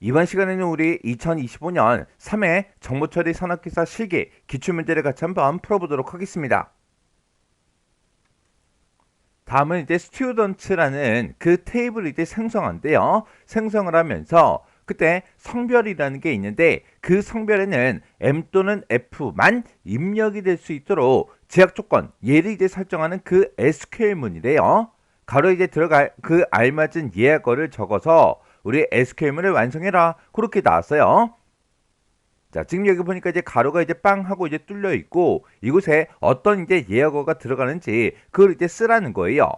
이번 시간에는 우리 2025년 3회 정보처리 산업기사 실기 기출문제를 같이 한번 풀어보도록 하겠습니다. 다음은 이제 스튜던트라는 그 테이블을 이제 생성한대요. 생성을 하면서 그때 성별이라는 게 있는데 그 성별에는 M 또는 F만 입력이 될 수 있도록 제약 조건, 얘를 이제 설정하는 그 SQL문이래요. 가로 이제 들어갈 그 알맞은 예약어를 적어서 우리 SQL문을 완성해라. 그렇게 나왔어요. 자, 지금 여기 보니까 이제 가로가 이제 빵 하고 이제 뚫려 있고 이곳에 어떤 이제 예약어가 들어가는지 그걸 이제 쓰라는 거예요.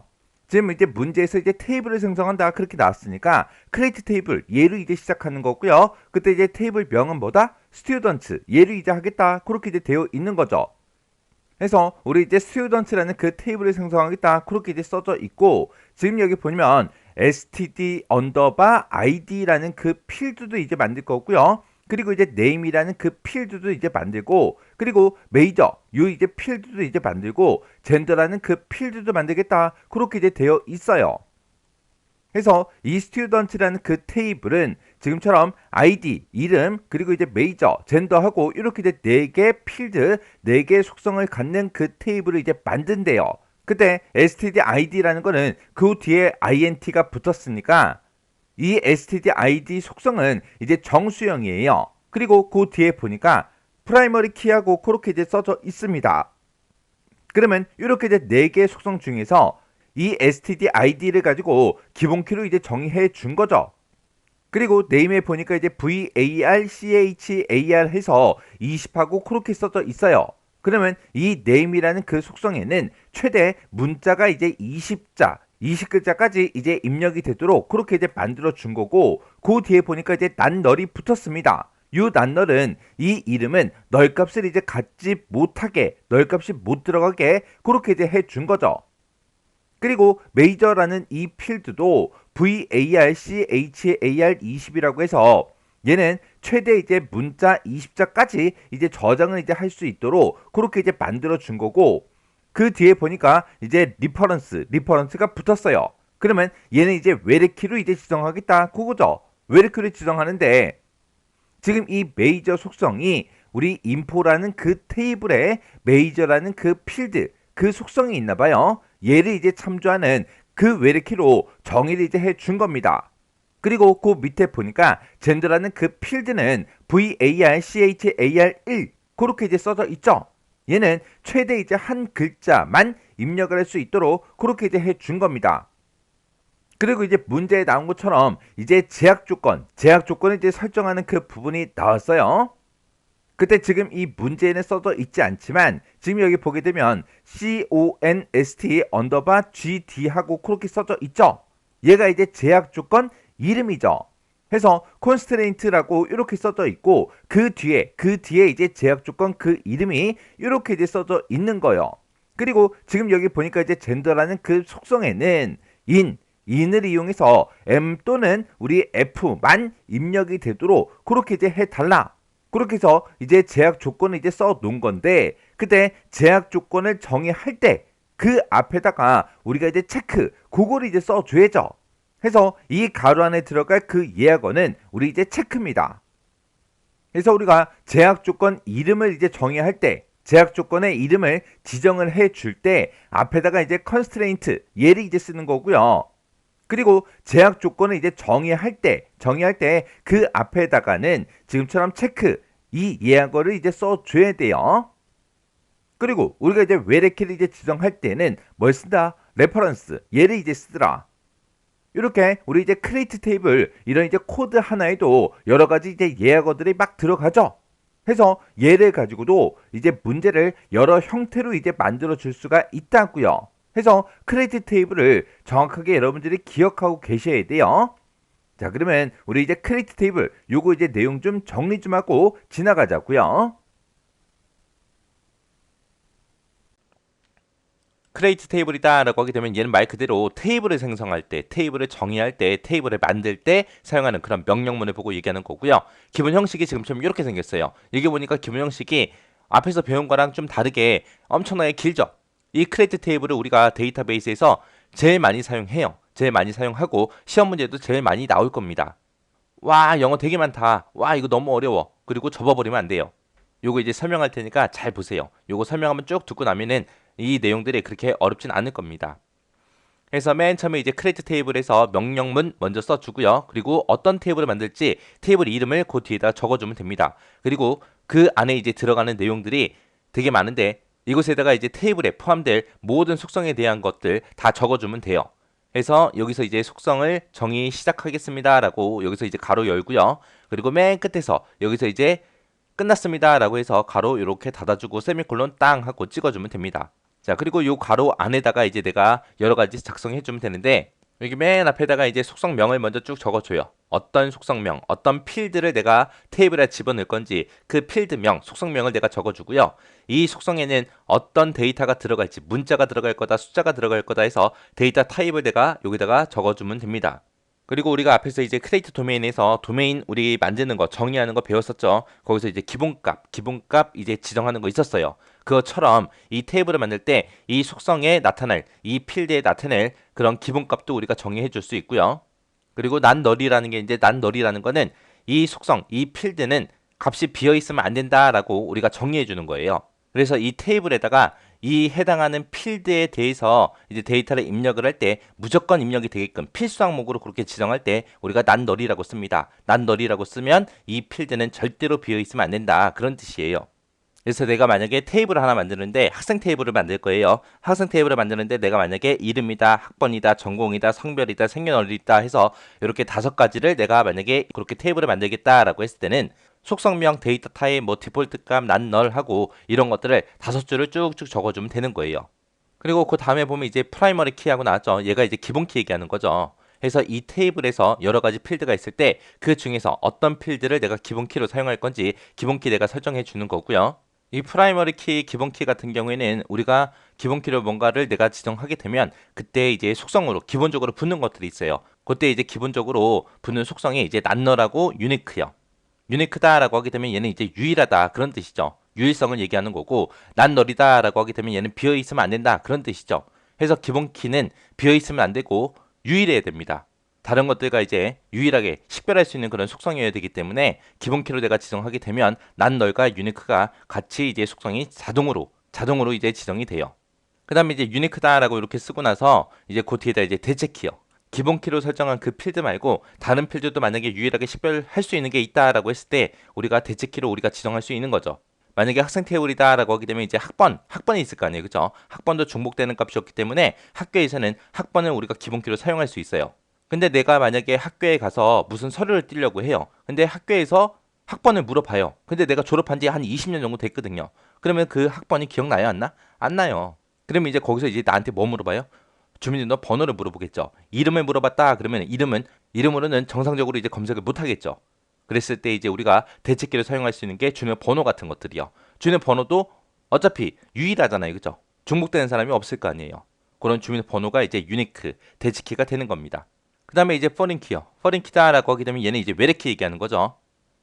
지금 이제 문제에서 이제 테이블을 생성한다 그렇게 나왔으니까 크리에이트 테이블 얘를 이제 시작하는 거고요. 그때 이제 테이블 명은 뭐다? 스튜던트 얘를 이제 하겠다 그렇게 이제 되어 있는 거죠. 그래서 우리 이제 스튜던트라는 그 테이블을 생성하겠다 그렇게 이제 써져 있고 지금 여기 보면 std 언더바 id라는 그 필드도 이제 만들 거고요. 그리고 이제 name이라는 그 필드도 이제 만들고 그리고 major 요 이제 필드도 이제 만들고 gender라는 그 필드도 만들겠다 그렇게 이제 되어 있어요. 그래서 이 스튜던트라는 그 테이블은 지금처럼 아이디, 이름, 그리고 이제 메이저, 젠더하고 이렇게 이제 4개 필드, 4개의 속성을 갖는 그 테이블을 이제 만든대요. 그때 stdid라는 거는 그 뒤에 int가 붙었으니까 이 stdid 속성은 이제 정수형이에요. 그리고 그 뒤에 보니까 프라이머리 키하고 그렇게 이제 써져 있습니다. 그러면 이렇게 이제 4개의 속성 중에서 이 stdid를 가지고 기본키로 이제 정의해 준 거죠. 그리고 네임에 보니까 이제 var, char 해서 20하고 그렇게 써져 있어요. 그러면 이 네임이라는 그 속성에는 최대 문자가 이제 20자, 20글자까지 이제 입력이 되도록 그렇게 이제 만들어 준 거고 그 뒤에 보니까 이제 낱널이 붙었습니다. 이 낱널은 이 이름은 널값을 이제 갖지 못하게, 널값이 못 들어가게 그렇게 이제 해 준 거죠. 그리고 메이저라는 이 필드도 varchar20이라고 해서 얘는 최대 이제 문자 20자까지 이제 저장을 이제 할 수 있도록 그렇게 이제 만들어 준 거고 그 뒤에 보니까 이제 리퍼런스가 붙었어요. 그러면 얘는 이제 외래키로 이제 지정하겠다 그거죠. 외래키로 지정하는데 지금 이 메이저 속성이 우리 인포라는 그 테이블에 메이저라는 그 필드 그 속성이 있나 봐요. 얘를 이제 참조하는 그 외래키로 정의를 이제 해 준 겁니다. 그리고 그 밑에 보니까 젠더라는 그 필드는 varchar1 그렇게 이제 써져 있죠. 얘는 최대 이제 한 글자만 입력을 할 수 있도록 그렇게 이제 해 준 겁니다. 그리고 이제 문제에 나온 것처럼 이제 제약 조건을 이제 설정하는 그 부분이 나왔어요. 그때 지금 이 문제에는 써져 있지 않지만 지금 여기 보게 되면 const 언더바 gd 하고 그렇게 써져 있죠. 얘가 이제 제약 조건 이름이죠. 해서 constraint라고 이렇게 써져 있고 그 뒤에 이제 제약 조건 그 이름이 이렇게 이제 써져 있는 거예요. 그리고 지금 여기 보니까 이제 젠더라는 그 속성에는 in을 이용해서 m 또는 우리 f만 입력이 되도록 그렇게 이제 해달라. 그렇게 해서 이제 제약 조건을 이제 써 놓은 건데 그때 제약 조건을 정의할 때 그 앞에다가 우리가 이제 체크 그거를 이제 써줘야죠. 해서 이 가로 안에 들어갈 그 예약어는 우리 이제 체크입니다. 그래서 우리가 제약 조건 이름을 이제 정의할 때 제약 조건의 이름을 지정을 해 줄 때 앞에다가 이제 constraint 얘를 이제 쓰는 거고요. 그리고 제약 조건을 이제 정의할 때 그 앞에다가는 지금처럼 체크 이 예약어를 이제 써줘야 돼요. 그리고 우리가 이제 외래키를 이제 지정할 때는 뭘 쓴다? 레퍼런스 얘를 이제 쓰더라. 이렇게 우리 이제 크리에이트 테이블 이런 이제 코드 하나에도 여러 가지 이제 예약어들이 막 들어가죠. 해서 얘를 가지고도 이제 문제를 여러 형태로 이제 만들어 줄 수가 있다고요. 해서 크리에이트 테이블을 정확하게 여러분들이 기억하고 계셔야 돼요. 자, 그러면 우리 이제 크리에이트 테이블 요거 이제 내용 좀 정리 좀 하고 지나가자고요. 크리에이트 테이블이다 라고 하게 되면 얘는 말 그대로 테이블을 생성할 때, 테이블을 정의할 때, 테이블을 만들 때 사용하는 그런 명령문을 보고 얘기하는 거고요. 기본 형식이 지금처럼 이렇게 생겼어요. 여기 보니까 기본 형식이 앞에서 배운 거랑 좀 다르게 엄청나게 길죠. 이 크리에이트 테이블을 우리가 데이터베이스에서 제일 많이 사용해요. 제일 많이 사용하고 시험 문제도 제일 많이 나올 겁니다. 와, 영어 되게 많다. 와, 이거 너무 어려워. 그리고 접어버리면 안 돼요. 요거 이제 설명할 테니까 잘 보세요. 요거 설명하면 쭉 듣고 나면은 이 내용들이 그렇게 어렵진 않을 겁니다. 그래서 맨 처음에 이제 크리에이트 테이블에서 명령문 먼저 써주고요. 그리고 어떤 테이블을 만들지 테이블 이름을 그 뒤에다 적어주면 됩니다. 그리고 그 안에 이제 들어가는 내용들이 되게 많은데 이곳에다가 이제 테이블에 포함될 모든 속성에 대한 것들 다 적어주면 돼요. 그래서 여기서 이제 속성을 정의 시작하겠습니다라고 여기서 이제 가로 열고요. 그리고 맨 끝에서 여기서 이제 끝났습니다라고 해서 가로 이렇게 닫아주고 세미콜론 땅 하고 찍어주면 됩니다. 자, 그리고 요 가로 안에다가 이제 내가 여러 가지 작성해 주면 되는데 여기 맨 앞에다가 이제 속성명을 먼저 쭉 적어줘요. 어떤 속성명, 어떤 필드를 내가 테이블에 집어넣을 건지 그 필드명, 속성명을 내가 적어주고요. 이 속성에는 어떤 데이터가 들어갈지, 문자가 들어갈 거다, 숫자가 들어갈 거다 해서 데이터 타입을 내가 여기다가 적어주면 됩니다. 그리고 우리가 앞에서 이제 크리에이트 도메인에서 도메인 우리 만드는 거 정의하는 거 배웠었죠. 거기서 이제 기본값 이제 지정하는 거 있었어요. 그것처럼 이 테이블을 만들 때 이 속성에 나타날 이 필드에 나타낼 그런 기본값도 우리가 정의해 줄 수 있고요. 그리고 난널이라는 게 이제 난널이라는 거는 이 속성, 이 필드는 값이 비어 있으면 안 된다라고 우리가 정의해 주는 거예요. 그래서 이 테이블에다가 이 해당하는 필드에 대해서 이제 데이터를 입력을 할 때 무조건 입력이 되게끔 필수 항목으로 그렇게 지정할 때 우리가 난널이라고 씁니다. 난널이라고 쓰면 이 필드는 절대로 비어 있으면 안 된다. 그런 뜻이에요. 그래서 내가 만약에 테이블을 하나 만드는데 학생 테이블을 만들 거예요. 학생 테이블을 만드는데 내가 만약에 이름이다, 학번이다, 전공이다, 성별이다, 생년월일이다 해서 이렇게 5가지를 내가 만약에 그렇게 테이블을 만들겠다라고 했을 때는 속성명, 데이터 타입, 뭐 디폴트 값, 난널 하고 이런 것들을 5줄을 쭉쭉 적어주면 되는 거예요. 그리고 그 다음에 보면 이제 프라이머리 키하고 나왔죠. 얘가 이제 기본 키 얘기하는 거죠. 그래서 이 테이블에서 여러 가지 필드가 있을 때 그 중에서 어떤 필드를 내가 기본 키로 사용할 건지 기본 키 내가 설정해 주는 거고요. 이 프라이머리 키, 기본 키 같은 경우에는 우리가 기본 키로 뭔가를 내가 지정하게 되면 그때 이제 속성으로 기본적으로 붙는 것들이 있어요. 그때 이제 기본적으로 붙는 속성이 이제 난널하고 유니크요. 유니크다라고 하게 되면 얘는 이제 유일하다 그런 뜻이죠. 유일성을 얘기하는 거고 난널이다라고 하게 되면 얘는 비어 있으면 안 된다 그런 뜻이죠. 그래서 기본 키는 비어 있으면 안 되고 유일해야 됩니다. 다른 것들과 이제 유일하게 식별할 수 있는 그런 속성이어야 되기 때문에 기본 키로 내가 지정하게 되면 난널과 유니크가 같이 이제 속성이 자동으로 이제 지정이 돼요. 그다음에 이제 유니크다라고 이렇게 쓰고 나서 이제 그 뒤에다 이제 대체 키요. 기본 키로 설정한 그 필드 말고 다른 필드도 만약에 유일하게 식별할 수 있는 게 있다라고 했을 때 우리가 대체 키로 우리가 지정할 수 있는 거죠. 만약에 학생 테이블이다라고 하게 되면 이제 학번이 있을 거 아니에요. 그죠? 학번도 중복되는 값이었기 때문에 학교에서는 학번을 우리가 기본 키로 사용할 수 있어요. 근데 내가 만약에 학교에 가서 무슨 서류를 띄려고 해요. 근데 학교에서 학번을 물어봐요. 근데 내가 졸업한 지 한 20년 정도 됐거든요. 그러면 그 학번이 기억나요? 안 나? 안 나요. 그러면 이제 거기서 이제 나한테 뭐 물어봐요? 주민등록 번호를 물어보겠죠. 이름을 물어봤다 그러면 이름으로는 정상적으로 이제 검색을 못 하겠죠. 그랬을 때 이제 우리가 대체키를 사용할 수 있는 게 주민번호 같은 것들이요. 주민번호도 어차피 유일하잖아요. 그죠? 중복되는 사람이 없을 거 아니에요. 그런 주민번호가 이제 유니크, 대체키가 되는 겁니다. 그 다음에 이제 포린키요. 포린키다라고 하게 되면 얘는 이제 외래키 얘기하는 거죠.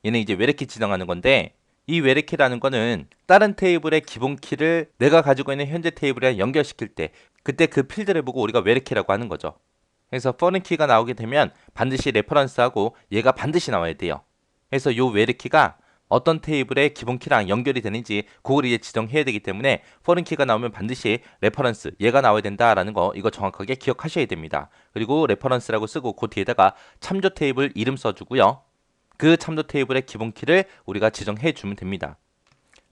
얘는 이제 외래키 지정하는 건데 이 외래키라는 거는 다른 테이블의 기본 키를 내가 가지고 있는 현재 테이블에 연결시킬 때 그때 그 필드를 보고 우리가 외래키라고 하는 거죠. 그래서 포린키가 나오게 되면 반드시 레퍼런스하고 얘가 반드시 나와야 돼요. 그래서 요 외래키가 어떤 테이블의 기본 키랑 연결이 되는지 그걸 이제 지정해야 되기 때문에 포린키가 나오면 반드시 레퍼런스 얘가 나와야 된다라는 거 이거 정확하게 기억하셔야 됩니다. 그리고 레퍼런스라고 쓰고 그 뒤에다가 참조 테이블 이름 써주고요. 그 참조 테이블의 기본 키를 우리가 지정해 주면 됩니다.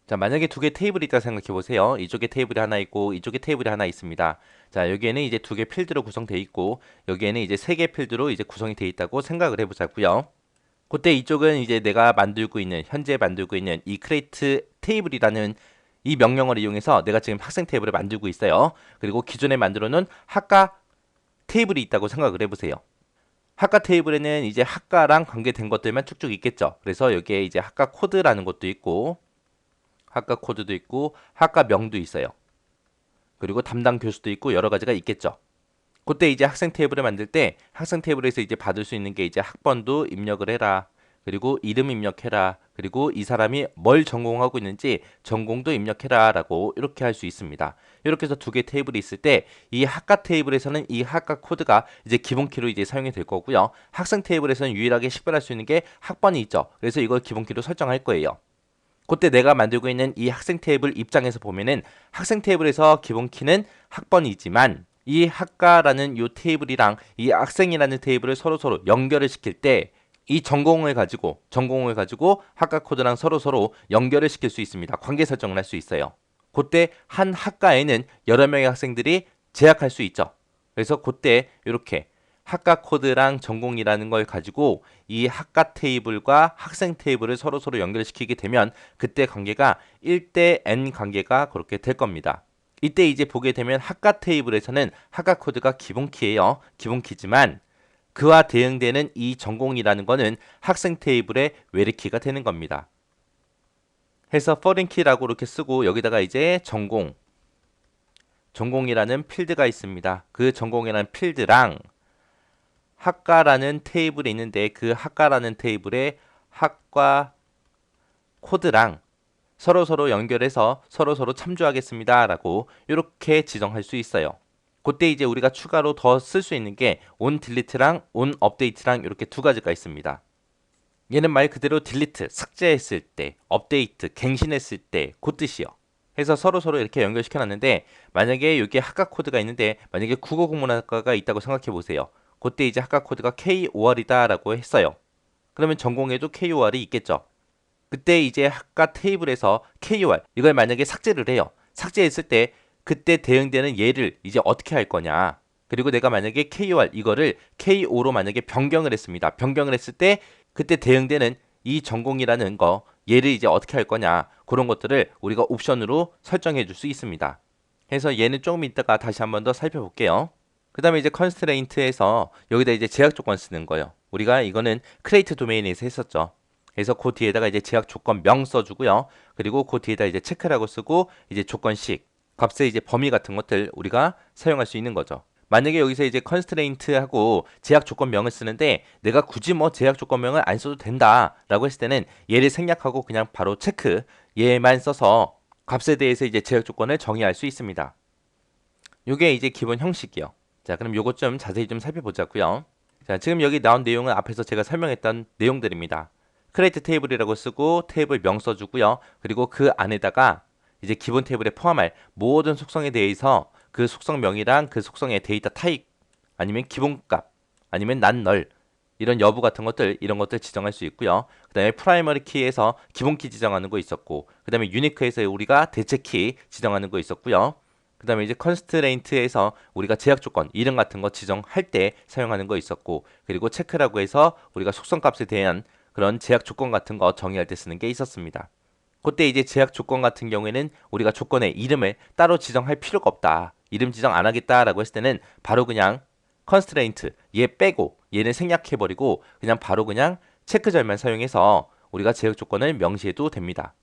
자, 만약에 두 개 테이블이 있다 생각해 보세요. 이쪽에 테이블이 하나 있고 이쪽에 테이블이 하나 있습니다. 자, 여기에는 이제 두 개 필드로 구성되어 있고 여기에는 이제 세 개 필드로 이제 구성이 되어 있다고 생각을 해보자고요. 그때 이쪽은 이제 내가 현재 만들고 있는 이 create 테이블이라는 이 명령어를 이용해서 내가 지금 학생 테이블을 만들고 있어요. 그리고 기존에 만들어 놓은 학과 테이블이 있다고 생각을 해보세요. 학과 테이블에는 이제 학과랑 관계된 것들만 쭉쭉 있겠죠. 그래서 여기에 이제 학과 코드라는 것도 있고 학과 코드도 있고 학과명도 있어요. 그리고 담당 교수도 있고 여러 가지가 있겠죠. 그때 이제 학생 테이블을 만들 때 학생 테이블에서 이제 받을 수 있는 게 이제 학번도 입력을 해라. 그리고 이름 입력해라. 그리고 이 사람이 뭘 전공하고 있는지 전공도 입력해라 라고 이렇게 할 수 있습니다. 이렇게 해서 두 개의 테이블이 있을 때 이 학과 테이블에서는 이 학과 코드가 이제 기본키로 이제 사용이 될 거고요. 학생 테이블에서는 유일하게 식별할 수 있는 게 학번이 있죠. 그래서 이걸 기본키로 설정할 거예요. 그때 내가 만들고 있는 이 학생 테이블 입장에서 보면은 학생 테이블에서 기본키는 학번이지만 이 학과라는 이 테이블이랑 이 학생이라는 테이블을 서로 연결을 시킬 때 이 전공을 가지고 학과 코드랑 서로 연결을 시킬 수 있습니다. 관계 설정을 할 수 있어요. 그때 한 학과에는 여러 명의 학생들이 재학할 수 있죠. 그래서 그때 이렇게 학과 코드랑 전공이라는 걸 가지고 이 학과 테이블과 학생 테이블을 서로 연결시키게 되면 그때 관계가 1대 n 관계가 그렇게 될 겁니다. 이때 이제 보게 되면 학과 테이블에서는 학과 코드가 기본키예요. 기본키지만 그와 대응되는 이 전공이라는 거는 학생 테이블의 외래키가 되는 겁니다. 해서 foreign key라고 이렇게 쓰고 여기다가 이제 전공이라는 필드가 있습니다. 그 전공이라는 필드랑 학과라는 테이블이 있는데 그 학과라는 테이블의 학과 코드랑 서로 연결해서 서로 참조하겠습니다 라고 이렇게 지정할 수 있어요. 그때 이제 우리가 추가로 더 쓸 수 있는 게 on delete랑 on update랑 이렇게 두 가지가 있습니다. 얘는 말 그대로 delete 삭제했을 때, update 갱신했을 때 그 뜻이요. 해서 서로 이렇게 연결시켜 놨는데 만약에 여기에 학과 코드가 있는데 만약에 국어국문학과가 있다고 생각해 보세요. 그때 이제 학과 코드가 KOR이다 라고 했어요. 그러면 전공에도 KOR이 있겠죠. 그때 이제 학과 테이블에서 KOR 이걸 만약에 삭제를 해요. 삭제했을 때 그때 대응되는 얘를 이제 어떻게 할 거냐. 그리고 내가 만약에 KOR 이거를 KO로 만약에 변경을 했습니다. 변경을 했을 때 그때 대응되는 이 전공이라는 거 얘를 이제 어떻게 할 거냐. 그런 것들을 우리가 옵션으로 설정해 줄 수 있습니다. 그래서 얘는 조금 이따가 다시 한번 더 살펴볼게요. 그 다음에 이제 constraint에서 여기다 이제 제약 조건 쓰는 거예요. 우리가 이거는 create 도메인에서 했었죠. 그래서 그 뒤에다가 이제 제약 조건 명 써주고요. 그리고 그 뒤에다 이제 체크라고 쓰고 이제 조건식 값의 이제 범위 같은 것들 우리가 사용할 수 있는 거죠. 만약에 여기서 이제 constraint하고 제약 조건명을 쓰는데 내가 굳이 뭐 제약 조건명을 안 써도 된다라고 했을 때는 얘를 생략하고 그냥 바로 체크 얘만 써서 값에 대해서 이제 제약 조건을 정의할 수 있습니다. 요게 이제 기본 형식이요. 자, 그럼 요것 좀 자세히 좀 살펴보자고요. 자, 지금 여기 나온 내용은 앞에서 제가 설명했던 내용들입니다. create 테이블이라고 쓰고 테이블 명 써주고요. 그리고 그 안에다가 이제 기본 테이블에 포함할 모든 속성에 대해서 그 속성명이랑 그 속성의 데이터 타입 아니면 기본값 아니면 난 이런 여부 같은 것들 이런 것들 지정할 수 있고요. 그 다음에 프라이머리 키에서 기본키 지정하는 거 있었고 그 다음에 유니크에서 우리가 대체키 지정하는 거 있었고요. 그 다음에 이제 컨스트레인트에서 우리가 제약 조건 이름 같은 거 지정할 때 사용하는 거 있었고 그리고 체크라고 해서 우리가 속성값에 대한 그런 제약 조건 같은 거 정의할 때 쓰는 게 있었습니다. 그때 이제 제약 조건 같은 경우에는 우리가 조건의 이름을 따로 지정할 필요가 없다. 이름 지정 안 하겠다라고 했을 때는 바로 그냥 constraint 얘 빼고 얘는 생략해버리고 그냥 바로 그냥 체크절만 사용해서 우리가 제약 조건을 명시해도 됩니다.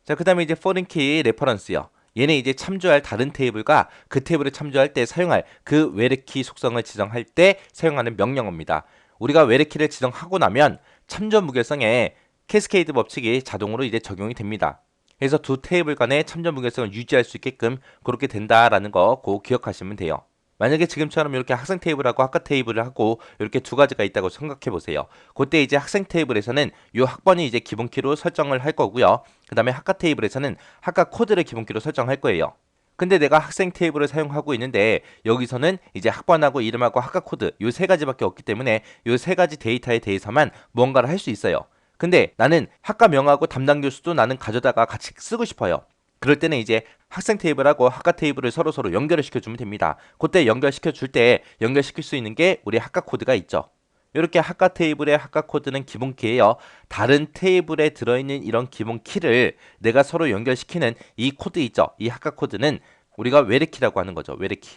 자, 그 다음에 이제 foreign key reference요. 얘는 이제 참조할 다른 테이블과 그 테이블을 참조할 때 사용할 그 외래키 속성을 지정할 때 사용하는 명령어입니다. 우리가 외래키를 지정하고 나면 참조 무결성에 캐스케이드 법칙이 자동으로 이제 적용이 됩니다. 그래서 두 테이블 간의 참조 무결성을 유지할 수 있게끔 그렇게 된다라는 거 꼭 기억하시면 돼요. 만약에 지금처럼 이렇게 학생 테이블하고 학과 테이블을 하고 이렇게 두 가지가 있다고 생각해 보세요. 그때 이제 학생 테이블에서는 이 학번이 이제 기본키로 설정을 할 거고요. 그 다음에 학과 테이블에서는 학과 코드를 기본키로 설정할 거예요. 근데 내가 학생 테이블을 사용하고 있는데 여기서는 이제 학번하고 이름하고 학과 코드 이 세 가지밖에 없기 때문에 이 세 가지 데이터에 대해서만 무언가를 할 수 있어요. 근데 나는 학과명하고 담당 교수도 나는 가져다가 같이 쓰고 싶어요. 그럴 때는 이제 학생 테이블하고 학과 테이블을 서로 연결을 시켜주면 됩니다. 그때 연결시켜 줄 때 연결시킬 수 있는 게 우리 학과 코드가 있죠. 이렇게 학과 테이블의 학과 코드는 기본 키예요. 다른 테이블에 들어있는 이런 기본 키를 내가 서로 연결시키는 이 코드 있죠. 이 학과 코드는 우리가 외래키라고 하는 거죠. 외래키.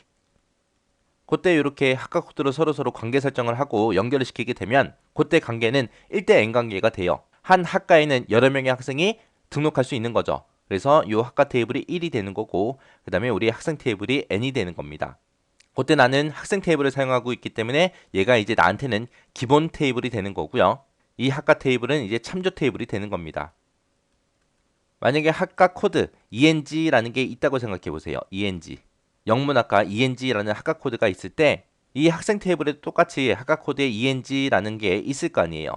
그때 이렇게 학과 코드로 서로 관계 설정을 하고 연결을 시키게 되면 그때 관계는 1대 n 관계가 돼요. 한 학과에는 여러 명의 학생이 등록할 수 있는 거죠. 그래서 이 학과 테이블이 1이 되는 거고 그 다음에 우리 학생 테이블이 n이 되는 겁니다. 그때 나는 학생 테이블을 사용하고 있기 때문에 얘가 이제 나한테는 기본 테이블이 되는 거고요. 이 학과 테이블은 이제 참조 테이블이 되는 겁니다. 만약에 학과 코드 ENG라는 게 있다고 생각해 보세요. ENG. 영문학과 ENG라는 학과 코드가 있을 때 이 학생 테이블에도 똑같이 학과 코드에 ENG라는 게 있을 거 아니에요.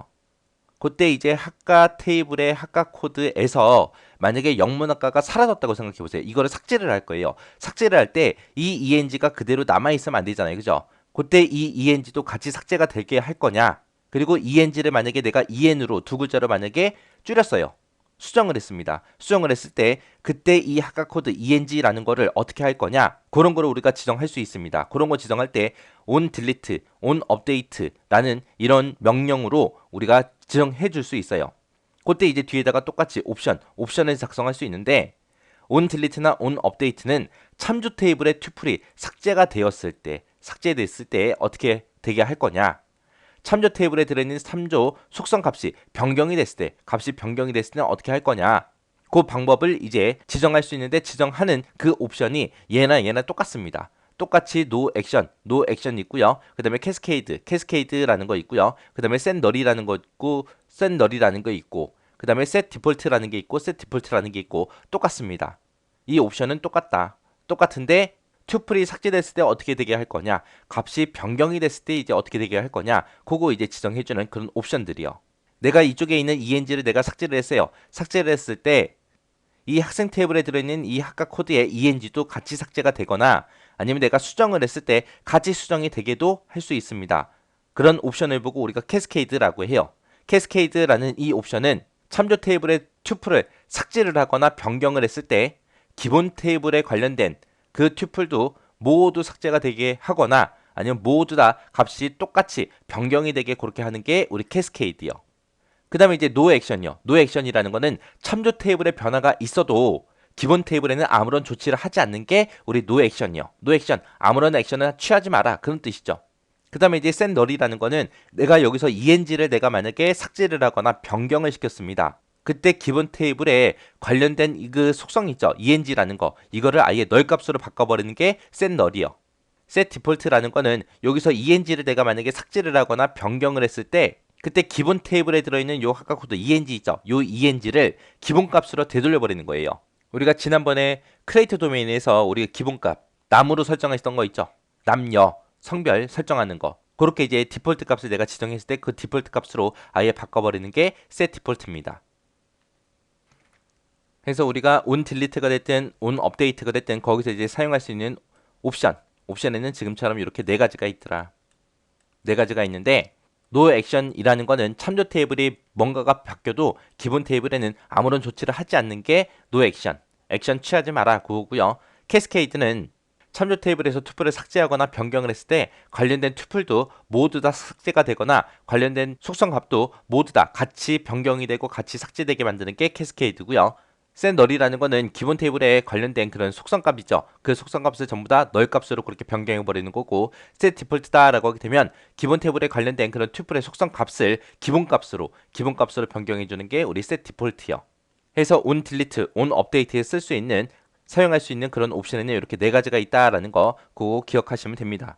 그때 이제 학과 테이블의 학과 코드에서 만약에 영문학과가 사라졌다고 생각해 보세요. 이거를 삭제를 할 거예요. 삭제를 할 때 이 ENG가 그대로 남아 있으면 안 되잖아요. 그죠? 그때 이 ENG도 같이 삭제가 되게 할 거냐? 그리고 ENG를 만약에 내가 EN으로 두 글자로 만약에 줄였어요. 수정을 했습니다. 수정을 했을 때 그때 이 학과 코드 ENG라는 거를 어떻게 할 거냐? 그런 거를 우리가 지정할 수 있습니다. 그런 거 지정할 때 on delete, on update라는 이런 명령으로 우리가 지정해 줄 수 있어요. 그때 이제 뒤에다가 똑같이 옵션을 작성할 수 있는데 on delete나 on update는 참조 테이블의 튜플이 삭제됐을 때 어떻게 되게 할 거냐? 참조 테이블에 들어있는 참조 속성 값이 변경이 됐을 때는 어떻게 할 거냐? 그 방법을 이제 지정할 수 있는데 지정하는 그 옵션이 얘나 똑같습니다. 똑같이 no action 있고요. 그다음에 cascade라는 거 있고요. 그다음에 set null이라는 거 있고, 그다음에 set default라는 게 있고, 똑같습니다. 이 옵션은 똑같은데 튜플이 삭제됐을 때 어떻게 되게 할 거냐, 값이 변경이 됐을 때 이제 어떻게 되게 할 거냐, 그거 이제 지정해주는 그런 옵션들이요. 내가 이쪽에 있는 ENG를 내가 삭제를 했어요. 삭제를 했을 때 이 학생 테이블에 들어있는 이 학과 코드의 ENG도 같이 삭제가 되거나 아니면 내가 수정을 했을 때 같이 수정이 되게도 할 수 있습니다. 그런 옵션을 보고 우리가 캐스케이드라고 해요. 캐스케이드라는 이 옵션은 참조 테이블의 튜플을 삭제를 하거나 변경을 했을 때 기본 테이블에 관련된 그 튜플도 모두 삭제가 되게 하거나 아니면 모두 다 값이 똑같이 변경이 되게 그렇게 하는 게 우리 캐스케이드요. 그 다음에 이제 노 액션이요. 노 액션이라는 거는 참조 테이블에 변화가 있어도 기본 테이블에는 아무런 조치를 하지 않는 게 우리 노 액션이요. 노 액션, 아무런 액션을 취하지 마라. 그런 뜻이죠. 그 다음에 이제 set null이라는 거는 내가 여기서 ENG를 내가 만약에 삭제를 하거나 변경을 시켰습니다. 그때 기본 테이블에 관련된 그 속성 있죠. ENG라는 거. 이거를 아예 null 값으로 바꿔버리는 게 set null이요. set default라는 거는 여기서 ENG를 내가 만약에 삭제를 하거나 변경을 했을 때 그때 기본 테이블에 들어있는 요 학과 코드 ENG 있죠. 요 ENG를 기본값으로 되돌려 버리는 거예요. 우리가 지난번에 크리에이트 도메인에서 우리가 기본값 남으로 설정했던 거 있죠. 남녀, 성별 설정하는 거. 그렇게 이제 디폴트 값을 내가 지정했을 때 그 디폴트 값으로 아예 바꿔버리는 게 set default입니다. 그래서 우리가 on delete가 됐든 on update가 됐든 거기서 이제 사용할 수 있는 옵션에는 지금처럼 이렇게 네 가지가 있더라. 네 가지가 있는데 no action이라는 거는 참조 테이블이 뭔가가 바뀌어도 기본 테이블에는 아무런 조치를 하지 않는 게 no action. 액션 취하지 마라 그거고요. cascade는 참조 테이블에서 튜플을 삭제하거나 변경을 했을 때 관련된 튜플도 모두 다 삭제가 되거나 관련된 속성 값도 모두 다 같이 변경이 되고 같이 삭제되게 만드는 게 cascade고요. set null이라는 거는 기본 테이블에 관련된 그런 속성 값이죠. 그 속성 값을 전부 다 null 값으로 그렇게 변경해 버리는 거고 set default다라고 하게 되면 기본 테이블에 관련된 그런 튜플의 속성 값을 기본값으로 변경해 주는 게 우리 set default요. 해서 on delete, on update에 사용할 수 있는 그런 옵션에는 이렇게 네 가지가 있다라는 거 그거 기억하시면 됩니다.